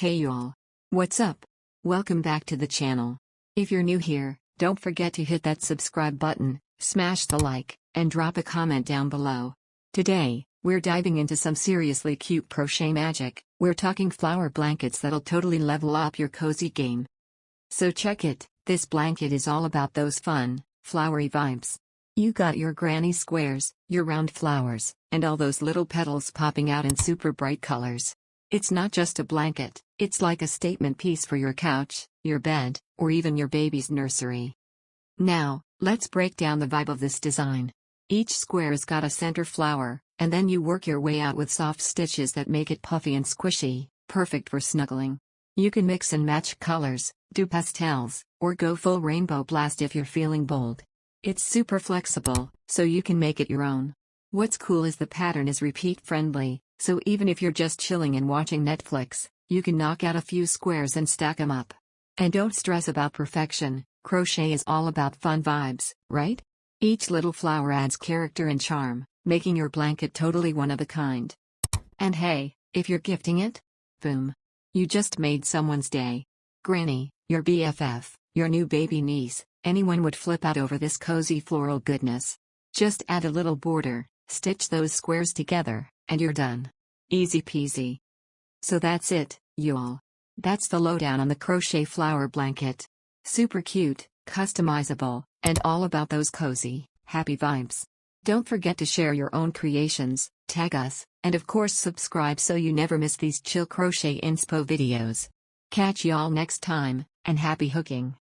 Hey y'all. What's up? Welcome back to the channel. If you're new here, don't forget to hit that subscribe button, smash the like, and drop a comment down below. Today, we're diving into some seriously cute crochet magic. We're talking flower blankets that'll totally level up your cozy game. So check it, this blanket is all about those fun, flowery vibes. You got your granny squares, your round flowers, and all those little petals popping out in super bright colors. It's not just a blanket, it's like a statement piece for your couch, your bed, or even your baby's nursery. Now, let's break down the vibe of this design. Each square's got a center flower, and then you work your way out with soft stitches that make it puffy and squishy, perfect for snuggling. You can mix and match colors, do pastels, or go full rainbow blast if you're feeling bold. It's super flexible, so you can make it your own. What's cool is the pattern is repeat-friendly, so even if you're just chilling and watching Netflix, you can knock out a few squares and stack them up. And don't stress about perfection, crochet is all about fun vibes, right? Each little flower adds character and charm, making your blanket totally one of a kind. And hey, if you're gifting it, boom! You just made someone's day. Granny, your BFF, your new baby niece, anyone would flip out over this cozy floral goodness. Just add a little border, stitch those squares together, and you're done. Easy peasy. So that's it, y'all. That's the lowdown on the crochet flower blanket. Super cute, customizable, and all about those cozy, happy vibes. Don't forget to share your own creations, tag us, and of course subscribe so you never miss these chill crochet inspo videos. Catch y'all next time, and happy hooking!